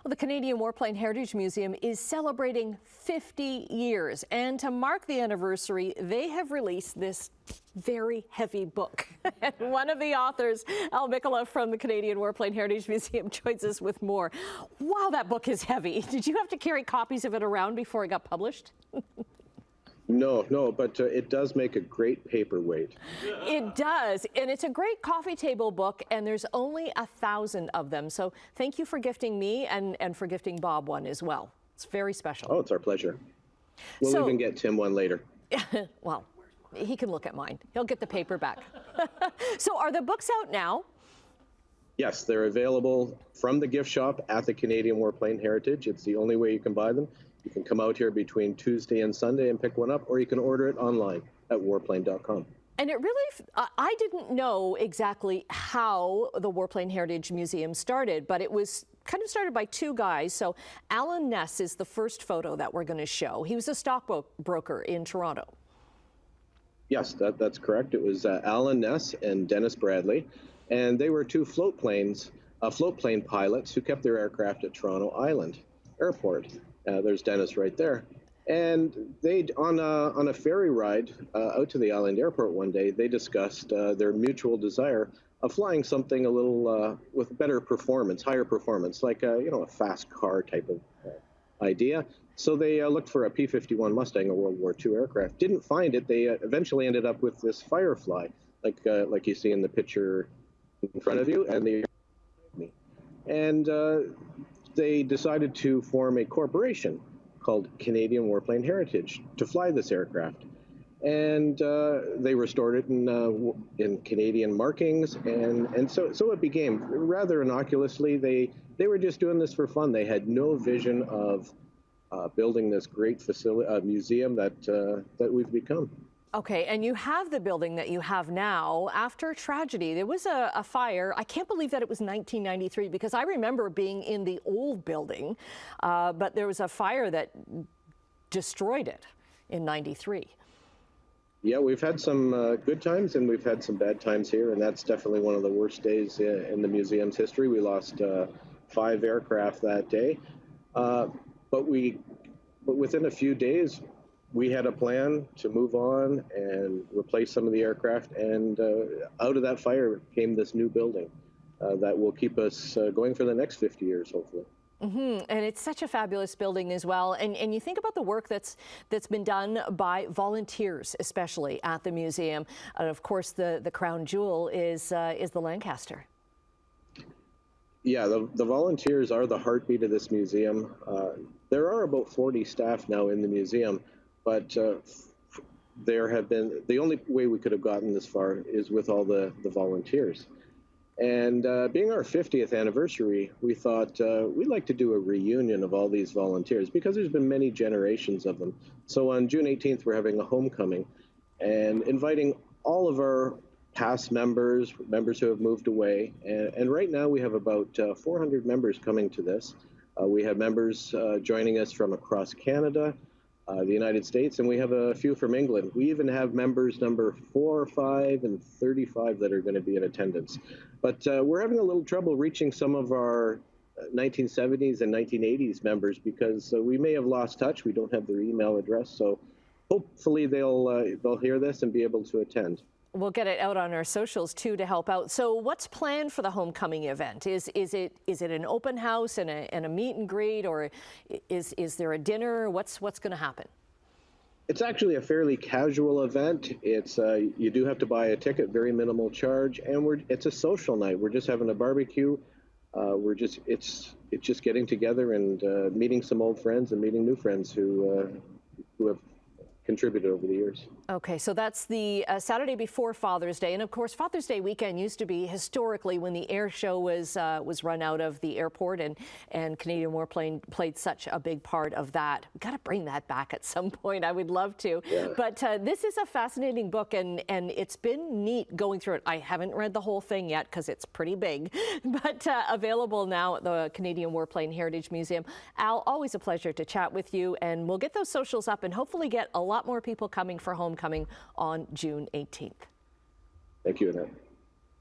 Well, the Canadian Warplane Heritage Museum is celebrating 50 years, and to mark the anniversary, they have released this very heavy book. And one of the authors, Mickeloff from the Canadian Warplane Heritage Museum, joins us with more. Wow, that book is heavy. Did you have to carry copies of it around before it got published? No, but it does make a great paperweight. It does, and it's a great coffee table book, and there's only 1,000 of them. So thank you for gifting me and for gifting Bob one as well. It's very special. Oh, it's our pleasure. We'll even get Tim one later. Well, he can look at mine. He'll get the paperback. So are the books out now? Yes, they're available from the gift shop at the Canadian Warplane Heritage. It's the only way you can buy them. You can come out here between Tuesday and Sunday and pick one up, or you can order it online at warplane.com. And it really, I didn't know exactly how the Warplane Heritage Museum started, but it was kind of started by two guys. So Alan Ness is the first photo that we're going to show. He was a stockbroker in Toronto. Yes, that's correct. It was Alan Ness and Dennis Bradley, and they were two float plane pilots who kept their aircraft at Toronto Island Airport. There's Dennis right there. And they, on a ferry ride out to the island airport one day, they discussed their mutual desire of flying something a little with better performance, higher performance, like a fast car type of idea. So they looked for a P-51 Mustang, a World War II aircraft. Didn't find it. They eventually ended up with this Firefly, like you see in the picture in front of you, and they decided to form a corporation called Canadian Warplane Heritage to fly this aircraft. And they restored it in Canadian markings, and so it became rather innocuously. They were just doing this for fun. They had no vision of building this great museum that we've become. Okay, and you have the building that you have now. After tragedy, there was a fire. I can't believe that it was 1993, because I remember being in the old building, but there was a fire that destroyed it in '93. Yeah, we've had some good times and we've had some bad times here, and that's definitely one of the worst days in the museum's history. We lost 5 aircraft that day, but within a few days, we had a plan to move on and replace some of the aircraft, and out of that fire came this new building that will keep us going for the next 50 years, hopefully. Mm-hmm. And it's such a fabulous building as well. And you think about the work that's been done by volunteers, especially at the museum. And of course, the crown jewel is the Lancaster. Yeah, the volunteers are the heartbeat of this museum. There are about 40 staff now in the museum, but there have been, the only way we could have gotten this far is with all the volunteers. And being our 50th anniversary, we thought we'd like to do a reunion of all these volunteers, because there's been many generations of them. So on June 18th, we're having a homecoming and inviting all of our past members who have moved away. And right now we have about 400 members coming to this. We have members joining us from across Canada, the United States, and we have a few from England. We even have members number 4, 5, and 35 that are going to be in attendance. But we're having a little trouble reaching some of our 1970s and 1980s members, because we may have lost touch. We don't have their email address, so hopefully they'll hear this and be able to attend. We'll get it out on our socials too to help out. So what's planned for the homecoming event? Is it an open house and a meet and greet, or is there a dinner? What's going to happen? It's actually a fairly casual event. It's you do have to buy a ticket, very minimal charge, and it's a social night. We're just having a barbecue. It's just getting together and meeting some old friends and meeting new friends who have contributed over the years. Okay, so that's the Saturday before Father's Day, and of course Father's Day weekend used to be historically when the air show was run out of the airport, and Canadian Warplane played such a big part of that. We've got to bring that back at some point. I would love to. Yeah. But this is a fascinating book, and it's been neat going through it. I haven't read the whole thing yet because it's pretty big, but available now at the Canadian Warplane Heritage Museum. Al, always a pleasure to chat with you, and we'll get those socials up and hopefully get a lot more people coming for homecoming on June 18th. Thank you, Annette.